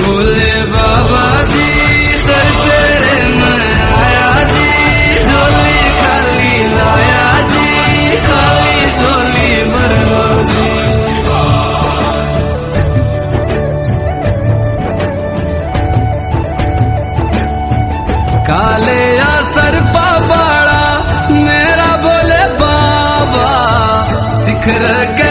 भोले बाबा जी दर तेरे मैं आया जी, झोली खाली लाया जी, खाली झोली भर लो जी। काले असर पाबाड़ा मेरा भोले बाबा, शिखर के